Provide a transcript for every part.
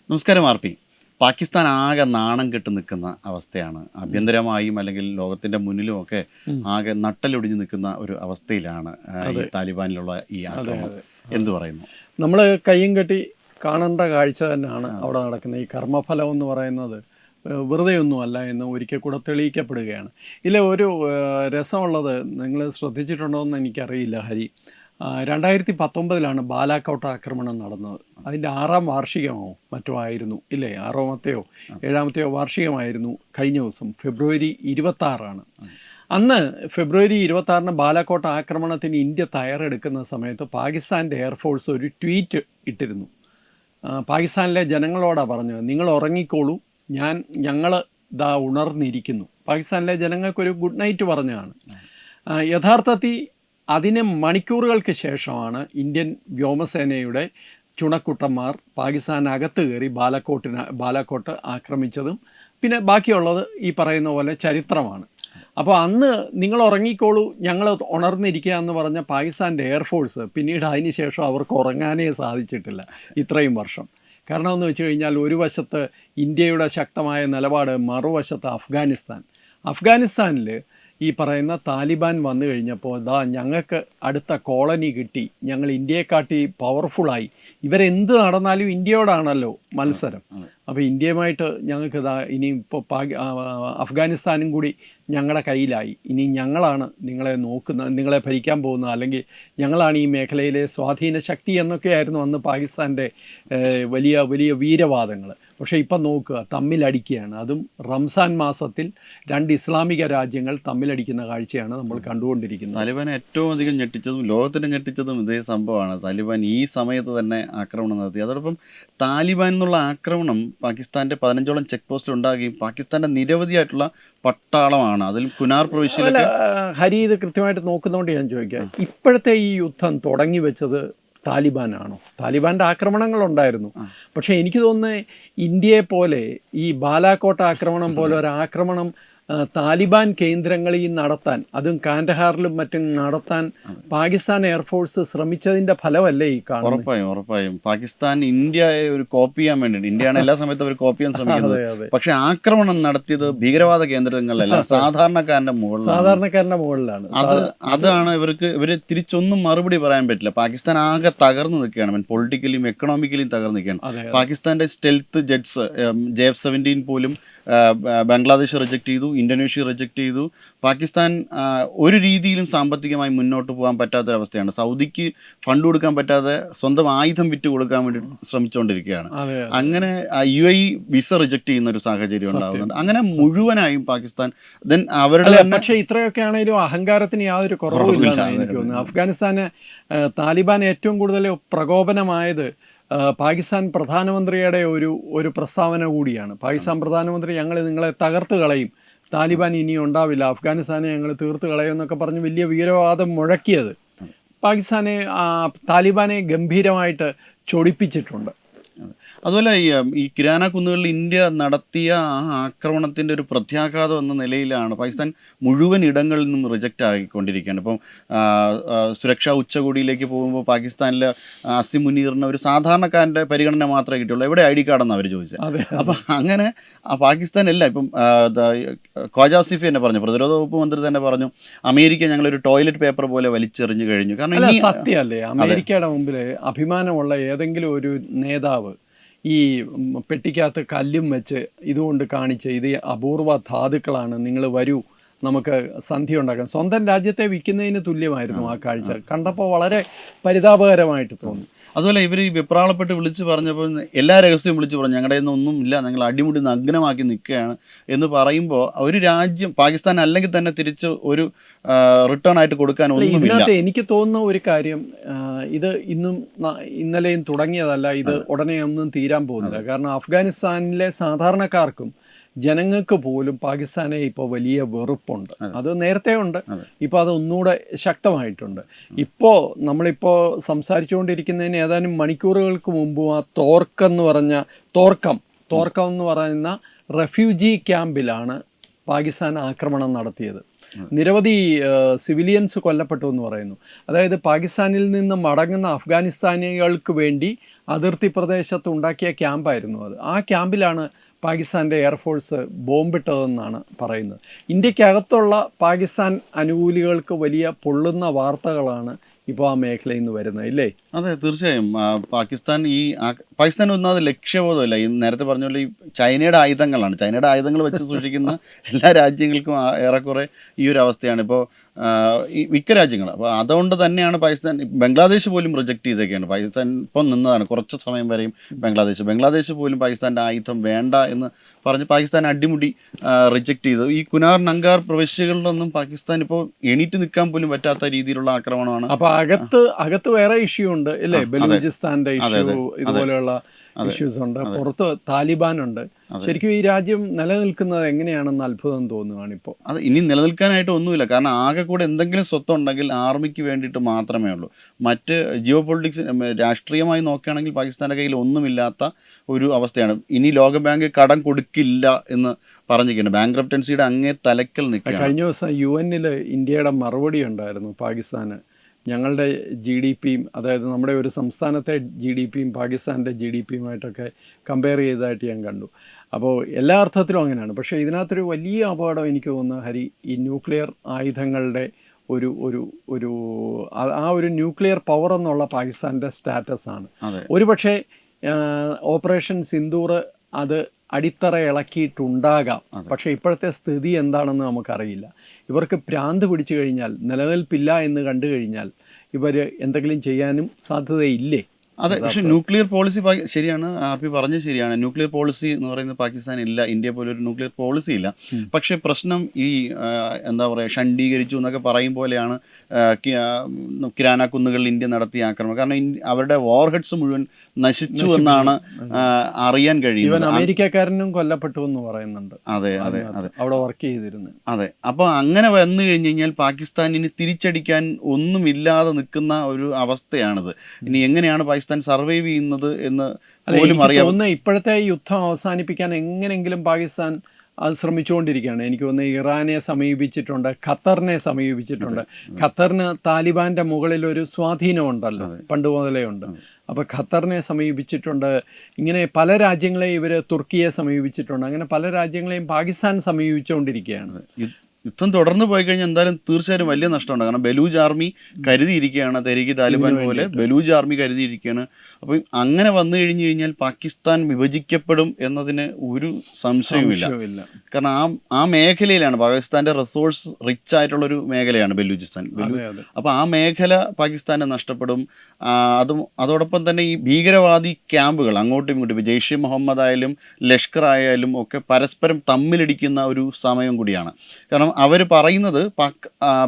നമസ്കാരം R P. Pakistan ആകെ നാണം കെട്ട് നിൽക്കുന്ന അവസ്ഥയാണ്. ആഭ്യന്തരമായും അല്ലെങ്കിൽ ലോകത്തിൻ്റെ മുന്നിലും ഒക്കെ ആകെ നട്ടലൊടിഞ്ഞ് നിൽക്കുന്ന ഒരു അവസ്ഥയിലാണ് ഈ താലിബാനിലുള്ള ഈ ആക്രമണം. എന്തു പറയുന്നു? നമ്മൾ കയ്യും കെട്ടി കാണേണ്ട കാഴ്ച തന്നെയാണ് അവിടെ നടക്കുന്നത്. ഈ കർമ്മഫലം എന്ന് പറയുന്നത് വെറുതെയൊന്നുമല്ല എന്ന് ഒരിക്കൽ കൂടെ തെളിയിക്കപ്പെടുകയാണ്. ഇതിലെ ഒരു രസമുള്ളത് നിങ്ങൾ ശ്രദ്ധിച്ചിട്ടുണ്ടോ എന്ന് എനിക്കറിയില്ല ഹരി. 2019 ബാലാക്കോട്ട് ആക്രമണം നടന്നത്. അതിൻ്റെ 6ാം വാർഷികമോ മറ്റോ ആയിരുന്നു ഇല്ലേ? 6ാമത്തെയോ 7ാമത്തെയോ വാർഷികമായിരുന്നു കഴിഞ്ഞ ദിവസം. ഫെബ്രുവരി 26 അന്ന് ഫെബ്രുവരി 26 ബാലാക്കോട്ട് ആക്രമണത്തിന് ഇന്ത്യ തയ്യാറെടുക്കുന്ന സമയത്ത് പാകിസ്ഥാൻ്റെ എയർഫോഴ്സ് ഒരു ട്വീറ്റ് ഇട്ടിരുന്നു. പാകിസ്ഥാനിലെ ജനങ്ങളോടാണ് പറഞ്ഞത്, നിങ്ങൾ ഉറങ്ങിക്കോളൂ, ഞങ്ങൾ ദാ ഉണർന്നിരിക്കുന്നു. പാകിസ്ഥാനിലെ ജനങ്ങൾക്കൊരു ഗുഡ് നൈറ്റ് പറഞ്ഞതാണ്. യഥാർത്ഥത്തിൽ അതിന് മണിക്കൂറുകൾക്ക് ശേഷമാണ് ഇന്ത്യൻ വ്യോമസേനയുടെ ചുണക്കുട്ടന്മാർ പാകിസ്ഥാനകത്ത് കയറി ബാലാക്കോട്ട് ആക്രമിച്ചതും. പിന്നെ ബാക്കിയുള്ളത് ഈ പറയുന്ന പോലെ ചരിത്രമാണ്. അപ്പോൾ അന്ന് നിങ്ങൾ ഉറങ്ങിക്കോളൂ, ഞങ്ങൾ ഉണർന്നിരിക്കുക എന്ന് പറഞ്ഞ പാകിസ്ഥാൻ്റെ എയർഫോഴ്സ് പിന്നീട് അതിന് ശേഷം അവർക്ക് ഉറങ്ങാനേ സാധിച്ചിട്ടില്ല ഇത്രയും വർഷം. കാരണം എന്ന് വെച്ച് കഴിഞ്ഞാൽ ഒരു വശത്ത് ഇന്ത്യയുടെ ശക്തമായ നിലപാട്, മറുവശത്ത് അഫ്ഗാനിസ്ഥാനിൽ ഈ പറയുന്ന താലിബാൻ വന്നു കഴിഞ്ഞപ്പോൾ ഞങ്ങൾക്ക് അടുത്ത കോളനി കിട്ടി, ഞങ്ങൾ ഇന്ത്യയെക്കാട്ടി പവർഫുള്ളായി, ഇവരെന്ത് നടന്നാലും ഇന്ത്യയോടാണല്ലോ മത്സരം. അപ്പോൾ ഇന്ത്യയുമായിട്ട് ഞങ്ങൾക്ക് ഇനി ഇപ്പോൾ അഫ്ഗാനിസ്ഥാനും കൂടി ഞങ്ങളുടെ കയ്യിലായി, ഇനി ഞങ്ങളാണ് നിങ്ങളെ ഭരിക്കാൻ പോകുന്നത്, അല്ലെങ്കിൽ ഞങ്ങളാണ് ഈ മേഖലയിലെ സ്വാധീന ശക്തി എന്നൊക്കെയായിരുന്നു അന്ന് പാകിസ്ഥാൻ്റെ വലിയ വലിയ വീരവാദങ്ങൾ. പക്ഷേ ഇപ്പം നോക്കുക, തമ്മിലടിക്കുകയാണ്. അതും റംസാൻ മാസത്തിൽ 2 ഇസ്ലാമിക രാജ്യങ്ങൾ തമ്മിലടിക്കുന്ന കാഴ്ചയാണ് നമ്മൾ കണ്ടുകൊണ്ടിരിക്കുന്നത്. താലിബാൻ ഏറ്റവും അധികം ഞെട്ടിച്ചതും ലോകത്തിനെ ഞെട്ടിച്ചതും ഇതേ സംഭവമാണ്. താലിബാൻ ഈ സമയത്ത് തന്നെ ആക്രമണം നടത്തി. അതോടൊപ്പം താലിബാൻ എന്നുള്ള ആക്രമണം പാകിസ്ഥാൻ്റെ 15ഓളം ചെക്ക് പോസ്റ്റിൽ ഉണ്ടാകുകയും പാകിസ്ഥാൻ്റെ നിരവധിയായിട്ടുള്ള പട്ടാളമാണ്, അതിൽ കുനാർ പ്രവിശ്യയിലൊക്കെ. ഹരി, ഇത് കൃത്യമായിട്ട് നോക്കുന്നതുകൊണ്ട് ഞാൻ ചോദിക്കാം, ഇപ്പോഴത്തെ ഈ യുദ്ധം തുടങ്ങി വെച്ചത് താലിബാനാണോ? താലിബാൻ്റെ ആക്രമണങ്ങളുണ്ടായിരുന്നു, പക്ഷേ എനിക്ക് തോന്നുന്നത് ഇന്ത്യയെ പോലെ ഈ ബാലാക്കോട്ട് ആക്രമണം പോലെ ഒരു ആക്രമണം താലിബാൻ കേന്ദ്രങ്ങളിൽ നടത്താൻ, അതും കാൻഡഹാറിലും മറ്റും നടത്താൻ പാകിസ്ഥാൻ എയർഫോഴ്സ് ശ്രമിച്ചതിന്റെ ഫലമല്ലേ ഈ കാണുന്നത്? ഉറപ്പായും പാകിസ്ഥാൻ ഇന്ത്യയെ ഒരു കോപ്പി ചെയ്യാൻ വേണ്ടിയിട്ട്, ഇന്ത്യയാണ് എല്ലാ സമയത്തും അവർ കോപ്പി ചെയ്യാൻ ശ്രമിക്കുന്നത്. പക്ഷെ ആക്രമണം നടത്തിയത് ഭീകരവാദ കേന്ദ്രങ്ങളിലല്ല, സാധാരണക്കാരന്റെ മുകളിലാണ്. അതാണ് ഇവര് തിരിച്ചൊന്നും മറുപടി പറയാൻ പറ്റില്ല. പാകിസ്ഥാൻ ആകെ തകർന്നു നിൽക്കുകയാണ്, പൊളിറ്റിക്കലിയും എക്കണോമിക്കലിയും തകർന്നു നിൽക്കുകയാണ്. പാകിസ്ഥാന്റെ സ്റ്റെൽത്ത് ജെറ്റ്സ് JF-17 പോലും ബംഗ്ലാദേശ് റിജക്ട് ചെയ്തു, ഇന്തോനേഷ്യ റിജക്ട് ചെയ്തു. പാകിസ്ഥാൻ ഒരു രീതിയിലും സാമ്പത്തികമായി മുന്നോട്ട് പോകാൻ പറ്റാത്തൊരവസ്ഥയാണ്. സൗദിക്ക് ഫണ്ട് കൊടുക്കാൻ പറ്റാതെ സ്വന്തം ആയുധം വിറ്റ് കൊടുക്കാൻ വേണ്ടി ശ്രമിച്ചുകൊണ്ടിരിക്കുകയാണ്. അങ്ങനെ UAE വിസ റിജക്ട് ചെയ്യുന്ന ഒരു സാഹചര്യം ഉണ്ടാകുന്നുണ്ട്. അങ്ങനെ മുഴുവനായും പാകിസ്ഥാൻ അവരുടെ. പക്ഷേ ഇത്രയൊക്കെ ആണെങ്കിലും അഹങ്കാരത്തിന് യാതൊരു കുറവില്ല എനിക്ക് തോന്നുന്നു. അഫ്ഗാനിസ്ഥാന് താലിബാൻ ഏറ്റവും കൂടുതൽ പ്രകോപനമായത് പാകിസ്ഥാൻ പ്രധാനമന്ത്രിയുടെ ഒരു പ്രസ്താവന കൂടിയാണ്. പാകിസ്ഥാൻ പ്രധാനമന്ത്രി, ഞങ്ങൾ നിങ്ങളെ തകർത്ത് കളയും, താലിബാൻ ഇനി ഉണ്ടാവില്ല, അഫ്ഗാനിസ്ഥാനെ ഞങ്ങൾ തീർത്ത് കളയും എന്നൊക്കെ പറഞ്ഞ് വലിയ വീരവാദം മുഴക്കിയത് താലിബാനെ ഗംഭീരമായിട്ട് ചൊടിപ്പിച്ചിട്ടുണ്ട്. അതുപോലെ ഈ കിരാന കുന്നുകളിൽ ഇന്ത്യ നടത്തിയ ആ ആക്രമണത്തിൻ്റെ ഒരു പ്രത്യാഘാതം എന്ന നിലയിലാണ് പാകിസ്ഥാൻ മുഴുവൻ ഇടങ്ങളിൽ നിന്നും റിജക്റ്റ് ആയിക്കൊണ്ടിരിക്കുകയാണ്. ഇപ്പം സുരക്ഷാ ഉച്ചകോടിയിലേക്ക് പോകുമ്പോൾ പാകിസ്ഥാനിലെ അസിം മുനീറിന് ഒരു സാധാരണക്കാരൻ്റെ പരിഗണന മാത്രമേ കിട്ടുള്ളൂ. എവിടെ ID കാർഡെന്ന് അവർ ചോദിച്ചത്. അപ്പം അങ്ങനെ പാകിസ്ഥാനല്ല, ഇപ്പം ഖ്വാജ ആസിഫ് തന്നെ പറഞ്ഞു, പ്രതിരോധ വകുപ്പ് മന്ത്രി തന്നെ പറഞ്ഞു, അമേരിക്ക ഞങ്ങളൊരു ടോയ്ലറ്റ് പേപ്പർ പോലെ വലിച്ചെറിഞ്ഞു കഴിഞ്ഞു. കാരണം സത്യമല്ലേ, അമേരിക്കയുടെ മുമ്പിൽ അഭിമാനമുള്ള ഏതെങ്കിലും ഒരു നേതാവ് ഈ പെട്ടിക്കകത്ത് കല്ലും വെച്ച് ഇതുകൊണ്ട് കാണിച്ച്, ഇത് അപൂർവ ധാതുക്കളാണ്, നിങ്ങൾ വരൂ നമുക്ക് സന്ധ്യ ഉണ്ടാക്കാം, സ്വന്തം രാജ്യത്തെ വിൽക്കുന്നതിന് തുല്യമായിരുന്നു ആ കാഴ്ച. കണ്ടപ്പോൾ വളരെ പരിതാപകരമായിട്ട് തോന്നി. അതുപോലെ ഇവർ ഈ വെപ്രാളപ്പെട്ട് വിളിച്ച് പറഞ്ഞപ്പോൾ എല്ലാ രഹസ്യവും വിളിച്ച് പറഞ്ഞു, ഞങ്ങളുടെ ഒന്നും ഇല്ല, ഞങ്ങൾ അടിമുടി നഗ്നമാക്കി നിൽക്കുകയാണ് എന്ന് പറയുമ്പോൾ ഒരു രാജ്യം പാകിസ്ഥാൻ അല്ലെങ്കിൽ തന്നെ തിരിച്ച് ഒരു റിട്ടേൺ ആയിട്ട് കൊടുക്കാൻ ഒന്നുമില്ല. ഇതിനകത്ത് എനിക്ക് തോന്നുന്ന ഒരു കാര്യം, ഇത് ഇന്നലെയും തുടങ്ങിയതല്ല, ഇത് ഉടനെ ഒന്നും തീരാൻ പോകുന്നില്ല. കാരണം അഫ്ഗാനിസ്ഥാനിലെ സാധാരണക്കാർക്കും ജനങ്ങൾക്ക് പോലും പാകിസ്ഥാനെ ഇപ്പോൾ വലിയ വെറുപ്പുണ്ട്. അത് നേരത്തെ ഉണ്ട്, ഇപ്പോൾ അത് ഒന്നുകൂടെ ശക്തമായിട്ടുണ്ട്. നമ്മളിപ്പോൾ സംസാരിച്ചുകൊണ്ടിരിക്കുന്നതിന് ഏതാനും മണിക്കൂറുകൾക്ക് മുമ്പ് ആ തോർക്കം എന്ന് പറയുന്ന റെഫ്യൂജി ക്യാമ്പിലാണ് പാകിസ്ഥാൻ ആക്രമണം നടത്തിയത്. നിരവധി സിവിലിയൻസ് കൊല്ലപ്പെട്ടു എന്ന് പറയുന്നു. അതായത് പാകിസ്ഥാനിൽ നിന്ന് മടങ്ങുന്ന അഫ്ഗാനിസ്ഥാനികൾക്ക് വേണ്ടി അതിർത്തി പ്രദേശത്ത് ഉണ്ടാക്കിയ ക്യാമ്പായിരുന്നു അത്. ആ ക്യാമ്പിലാണ് പാകിസ്ഥാൻ്റെ എയർഫോഴ്സ് ബോംബിട്ടതെന്നാണ് പറയുന്നത്. ഇന്ത്യക്കകത്തുള്ള പാകിസ്ഥാൻ അനുകൂലികൾക്ക് വലിയ പൊള്ളുന്ന വാർത്തകളാണ് ഇപ്പോൾ ആ മേഖലയിൽ നിന്ന് വരുന്നത്, ഇല്ലേ? അതെ, തീർച്ചയായും. പാകിസ്ഥാൻ ഒന്നാമത് ലക്ഷ്യബോധമല്ല. ഈ നേരത്തെ പറഞ്ഞ പോലെ ഈ ചൈനയുടെ ആയുധങ്ങൾ വെച്ച് സൂക്ഷിക്കുന്ന എല്ലാ രാജ്യങ്ങൾക്കും ഏറെക്കുറെ ഈ ഒരു അവസ്ഥയാണ് ഇപ്പോൾ ഈ മിക്ക രാജ്യങ്ങൾ. അപ്പോൾ അതുകൊണ്ട് തന്നെയാണ് പാകിസ്ഥാൻ, ബംഗ്ലാദേശ് പോലും റിജക്റ്റ് ചെയ്തൊക്കെയാണ്. പാകിസ്ഥാൻ ഇപ്പം നിന്നതാണ് കുറച്ച് സമയം വരെയും. ബംഗ്ലാദേശ് പോലും പാകിസ്ഥാൻ്റെ ആയുധം വേണ്ട എന്ന് പറഞ്ഞ് പാകിസ്ഥാൻ അടിമുടി റിജക്റ്റ് ചെയ്തു. ഈ കുനാർ നങ്കാർ പ്രവിശ്യകളിലൊന്നും പാകിസ്ഥാൻ ഇപ്പോൾ എണീറ്റ് നിൽക്കാൻ പോലും പറ്റാത്ത രീതിയിലുള്ള ആക്രമണമാണ്. അപ്പോൾ അകത്ത് വേറെ ഇഷ്യൂ ഉണ്ട്, ഇല്ലേ? ബലൂചിസ്ഥാന്റെ ഇഷ്യൂ, ഇതുപോലെയുള്ള ഇഷ്യൂസ് ഉണ്ട്. പുറത്ത് താലിബാൻ ഉണ്ട്. ശരിക്കും ഈ രാജ്യം നിലനിൽക്കുന്നത് എങ്ങനെയാണെന്ന് അത്ഭുതം തോന്നുകയാണ് ഇപ്പോൾ. അത് ഇനി നിലനിൽക്കാനായിട്ട് ഒന്നുമില്ല. കാരണം ആകെ കൂടെ എന്തെങ്കിലും സ്വത്തുണ്ടെങ്കിൽ ആർമിക്ക് വേണ്ടിയിട്ട് മാത്രമേ ഉള്ളൂ. മറ്റ് ജിയോ പൊളിറ്റിക്സ് രാഷ്ട്രീയമായി നോക്കുകയാണെങ്കിൽ പാകിസ്ഥാൻ്റെ കയ്യിൽ ഒന്നുമില്ലാത്ത ഒരു അവസ്ഥയാണ്. ഇനി ലോകബാങ്ക് കടം കൊടുക്കില്ല എന്ന് പറഞ്ഞിരിക്കുകയാണ്. ബാങ്ക്രപ്റ്റൻസിയുടെ അങ്ങേ തലക്കൽ നിൽക്കുക. കഴിഞ്ഞ ദിവസം UN ഇന്ത്യയുടെ മറുപടി ഉണ്ടായിരുന്നു പാകിസ്ഥാന്. ഞങ്ങളുടെ GDP, അതായത് നമ്മുടെ ഒരു സംസ്ഥാനത്തെ GDP പാകിസ്ഥാൻ്റെ GDP-യുമായിട്ടൊക്കെ കമ്പയർ ചെയ്തതായിട്ട് ഞാൻ കണ്ടു. അപ്പോൾ എല്ലാ അർത്ഥത്തിലും അങ്ങനെയാണ്. പക്ഷേ ഇതിനകത്തൊരു വലിയ അപകടം എനിക്ക് തോന്നുന്നു ഹരി, ഈ ന്യൂക്ലിയർ ആയുധങ്ങളുടെ ഒരു ന്യൂക്ലിയർ പവർ എന്നുള്ള പാകിസ്ഥാൻ്റെ സ്റ്റാറ്റസാണ്. ഒരു പക്ഷേ ഓപ്പറേഷൻ സിന്ദൂർ അത് അടിത്തറ ഇളക്കിയിട്ടുണ്ടാകാം. പക്ഷേ ഇപ്പോഴത്തെ സ്ഥിതി എന്താണെന്ന് നമുക്കറിയില്ല. ഇവർക്ക് ഭ്രാന്ത് പിടിച്ചു കഴിഞ്ഞാൽ, നിലനിൽപ്പില്ല എന്ന് കണ്ടു കഴിഞ്ഞാൽ ഇവർ എന്തെങ്കിലും ചെയ്യാനും സാധ്യതയില്ലേ? അതെ, പക്ഷെ ന്യൂക്ലിയർ പോളിസി ശരിയാണ്, RP പറഞ്ഞത് ശരിയാണ്. ന്യൂക്ലിയർ പോളിസി എന്ന് പറയുന്നത് പാകിസ്ഥാൻ ഇല്ല, ഇന്ത്യ പോലെ ഒരു ന്യൂക്ലിയർ പോളിസി ഇല്ല. പക്ഷേ പ്രശ്നം ഈ എന്താ പറയുക, ഷണ്ഡീകരിച്ചു എന്നൊക്കെ പറയും പോലെയാണ് കിരാന കുന്നുകളിൽ ഇന്ത്യ നടത്തിയ ആക്രമണം. കാരണം അവരുടെ വാർഹെഡ്സ് മുഴുവൻ നശിച്ചു എന്നാണ് അറിയാൻ കഴിയുന്നത്. അമേരിക്കക്കാരനും കൊല്ലപ്പെട്ടു എന്ന് പറയുന്നുണ്ട്. അതെ, അവിടെ വർക്ക് ചെയ്തിരുന്നു. അതെ, അപ്പോൾ അങ്ങനെ വന്നു കഴിഞ്ഞ് കഴിഞ്ഞാൽ പാകിസ്ഥാനിന് തിരിച്ചടിക്കാൻ ഒന്നുമില്ലാതെ നിൽക്കുന്ന ഒരു അവസ്ഥയാണിത്. ഇനി എങ്ങനെയാണ് പാകിസ്ഥാൻ സർവൈവ് ചെയ്യുന്നത് എന്ന് പോലും അറിയാം. ഇപ്പോഴത്തെ യുദ്ധം അവസാനിപ്പിക്കാൻ എങ്ങനെയെങ്കിലും പാകിസ്ഥാൻ അത് ശ്രമിച്ചുകൊണ്ടിരിക്കുകയാണ്. എനിക്ക് തോന്നുന്നു ഇറാനെ സമീപിച്ചിട്ടുണ്ട്, ഖത്തറിനെ സമീപിച്ചിട്ടുണ്ട്. ഖത്തറിന് താലിബാൻ്റെ മുകളിൽ ഒരു സ്വാധീനമുണ്ടല്ലോ, പണ്ട് മുതലേ ഉണ്ട്. അപ്പോൾ ഖത്തറിനെ സമീപിച്ചിട്ടുണ്ട്. ഇങ്ങനെ പല രാജ്യങ്ങളെയും ഇവർ തുർക്കിയെ സമീപിച്ചിട്ടുണ്ട്. അങ്ങനെ പല രാജ്യങ്ങളെയും പാകിസ്ഥാൻ സമീപിച്ചുകൊണ്ടിരിക്കുകയാണ്. യുദ്ധം തുടർന്ന് പോയി കഴിഞ്ഞാൽ എന്തായാലും തീർച്ചയായും വലിയ നഷ്ടമുണ്ട്. കാരണം ബലൂജ് ആർമി കരുതിയിരിക്കുകയാണ്, തെരീഖ് താലിബാൻ പോലെ ബലൂജ് ആർമി കരുതിയിരിക്കുകയാണ്. അപ്പം അങ്ങനെ വന്നു കഴിഞ്ഞു കഴിഞ്ഞാൽ പാകിസ്ഥാൻ വിഭജിക്കപ്പെടും എന്നതിന് ഒരു സംശയവുമില്ല. കാരണം ആ മേഖലയിലാണ് പാകിസ്ഥാൻ്റെ റിസോഴ്സ് റിച്ച് ആയിട്ടുള്ളൊരു മേഖലയാണ് ബലൂചിസ്ഥാൻ. അപ്പോൾ ആ മേഖല പാകിസ്ഥാന് നഷ്ടപ്പെടും. അതോടൊപ്പം തന്നെ ഈ ഭീകരവാദി ക്യാമ്പുകൾ അങ്ങോട്ടും ഇങ്ങോട്ടും, ജെയ്ഷെ മുഹമ്മദ് ആയാലും ലഷ്കർ ആയാലും ഒക്കെ പരസ്പരം തമ്മിലടിക്കുന്ന ഒരു സമയം കൂടിയാണ്. കാരണം അവർ പറയുന്നത്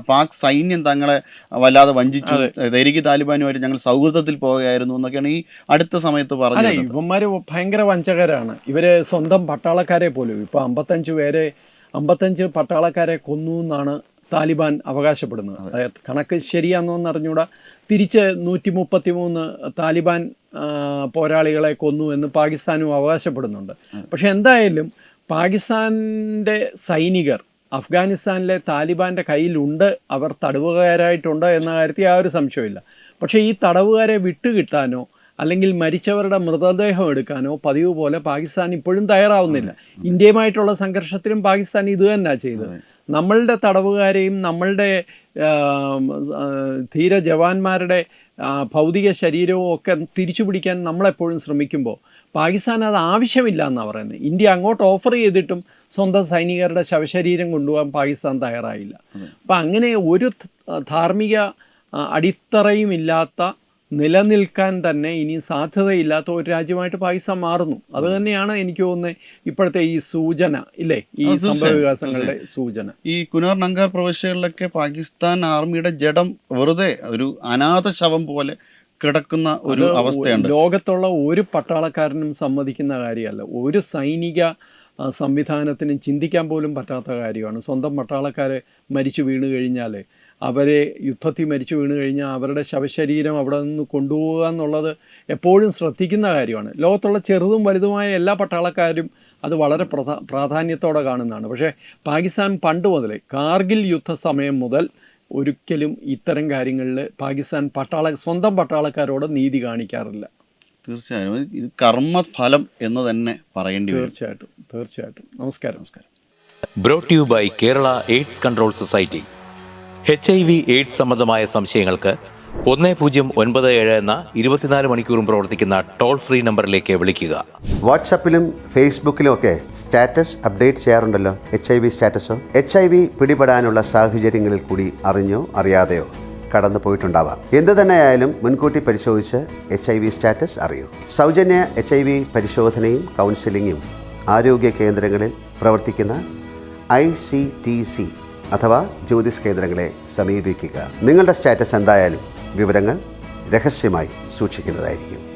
പാക് സൈന്യം തങ്ങളെ വല്ലാതെ വഞ്ചിച്ചു, തെരീഖ് താലിബാനുമായിട്ട് ഞങ്ങൾ സൗഹൃദത്തിൽ പോവുകയായിരുന്നു എന്നൊക്കെയാണ് ഈ അടുത്ത സമയത്ത് പറഞ്ഞത്. ഇവന്മാർ ഭയങ്കര വഞ്ചകരാണ്. ഇവര് സ്വന്തം പട്ടാളക്കാരെ പോലും ഇപ്പോൾ 55 പട്ടാളക്കാരെ കൊന്നു എന്നാണ് താലിബാൻ അവകാശപ്പെടുന്നത്. അതായത് കണക്ക് ശരിയാണെന്നൊന്നും അറിഞ്ഞൂടാ. തിരിച്ച് 133 താലിബാൻ പോരാളികളെ കൊന്നു എന്ന് പാകിസ്ഥാനും അവകാശപ്പെടുന്നുണ്ട്. പക്ഷെ എന്തായാലും പാകിസ്ഥാൻ്റെ സൈനികർ അഫ്ഗാനിസ്ഥാനിലെ താലിബാൻ്റെ കയ്യിലുണ്ട്, അവർ തടവുകാരായിട്ടുണ്ട് എന്ന കാര്യത്തിൽ ആ ഒരു സംശയമില്ല. പക്ഷേ ഈ തടവുകാരെ വിട്ടുകിട്ടാനോ അല്ലെങ്കിൽ മരിച്ചവരുടെ മൃതദേഹം എടുക്കാനോ പതിവ് പോലെ പാകിസ്ഥാൻ ഇപ്പോഴും തയ്യാറാവുന്നില്ല. ഇന്ത്യയുമായിട്ടുള്ള സംഘർഷത്തിലും പാകിസ്ഥാൻ ഇത് തന്നെയാണ് ചെയ്തത്. നമ്മളുടെ തടവുകാരെയും നമ്മളുടെ ധീര ജവാന്മാരുടെ ഭൗതിക ശരീരവും ഒക്കെ തിരിച്ചു പിടിക്കാൻ നമ്മളെപ്പോഴും ശ്രമിക്കുമ്പോൾ പാകിസ്ഥാൻ അത് ആവശ്യമില്ല എന്നാണ് പറയുന്നത്. ഇന്ത്യ അങ്ങോട്ട് ഓഫർ ചെയ്തിട്ടും സ്വന്തം സൈനികരുടെ ശവശരീരം കൊണ്ടുപോകാൻ പാകിസ്ഥാൻ തയ്യാറായില്ല. അപ്പം അങ്ങനെ ഒരു ധാർമ്മിക അടിത്തറയും ഇല്ലാത്ത, നിലനിൽക്കാൻ തന്നെ ഇനി സാധ്യതയില്ലാത്ത ഒരു രാജ്യമായിട്ട് പാകിസ്ഥാൻ മാറുന്നു. അത് തന്നെയാണ് എനിക്ക് തോന്നുന്നത് ഇപ്പോഴത്തെ ഈ സൂചന, ഇല്ലേ, ഈ സംഭവ വികാസങ്ങളുടെ സൂചന. ഈ കുനാർ നങ്കാർ പ്രവിശ്യകളിലൊക്കെ പാകിസ്ഥാൻ ആർമിയുടെ ജഡം വെറുതെ ഒരു അനാഥ ശവം പോലെ കിടക്കുന്ന ഒരു അവസ്ഥയുണ്ട്. ലോകത്തുള്ള ഒരു പട്ടാളക്കാരനും സമ്മതിക്കുന്ന കാര്യമല്ല. ഒരു സൈനിക സംവിധാനത്തിനും ചിന്തിക്കാൻ പോലും പറ്റാത്ത കാര്യമാണ്. സ്വന്തം പട്ടാളക്കാരെ മരിച്ചു വീണ് കഴിഞ്ഞാൽ, അവരെ യുദ്ധത്തിൽ മരിച്ചു വീണ് കഴിഞ്ഞാൽ അവരുടെ ശവശരീരം അവിടെ നിന്ന് കൊണ്ടുപോകുക എന്നുള്ളത് എപ്പോഴും ശ്രദ്ധിക്കുന്ന കാര്യമാണ്. ലോകത്തുള്ള ചെറുതും വലുതുമായ എല്ലാ പട്ടാളക്കാരും അത് വളരെ പ്രാധാന്യത്തോടെ കാണുന്നതാണ്. പക്ഷേ പാകിസ്ഥാൻ പണ്ട് മുതലേ കാർഗിൽ യുദ്ധസമയം മുതൽ ഒരിക്കലും ഇത്തരം കാര്യങ്ങളിൽ പാകിസ്ഥാൻ സ്വന്തം പട്ടാളക്കാരോട് നീതി കാണിക്കാറില്ല. തീർച്ചയായും ഇത് കർമ്മഫലം എന്ന് തന്നെ പറയേണ്ടി വരും. തീർച്ചയായിട്ടും. നമസ്കാരം. Brought you by Kerala AIDS control society. HIV AIDS സംബന്ധമായ സംശയങ്ങൾക്ക് 1097 എന്ന 24 മണിക്കൂറും പ്രവർത്തിക്കുന്ന ടോൾ ഫ്രീ നമ്പറിലേക്ക് വിളിക്കുക. വാട്സാപ്പിലും ഫേസ്ബുക്കിലും ഒക്കെ സ്റ്റാറ്റസ് അപ്ഡേറ്റ് ചെയ്യാറുണ്ടല്ലോ. HIV സ്റ്റാറ്റസോ HIV പിടിപെടാനുള്ള സാഹചര്യങ്ങളിൽ കൂടി അറിഞ്ഞോ അറിയാതെയോ കടന്നു പോയിട്ടുണ്ടാവാം. എന്ത് തന്നെയായാലും മുൻകൂട്ടി പരിശോധിച്ച് HIV സ്റ്റാറ്റസ് അറിയൂ. സൗജന്യ HIV പരിശോധനയും കൗൺസിലിങ്ങും ആരോഗ്യ കേന്ദ്രങ്ങളിൽ പ്രവർത്തിക്കുന്ന ICTC അഥവാ ജ്യോതിസ് കേന്ദ്രങ്ങളെ സമീപിക്കുക. നിങ്ങളുടെ സ്റ്റാറ്റസ് എന്തായാലും വിവരങ്ങൾ രഹസ്യമായി സൂക്ഷിക്കുന്നതായിരിക്കും.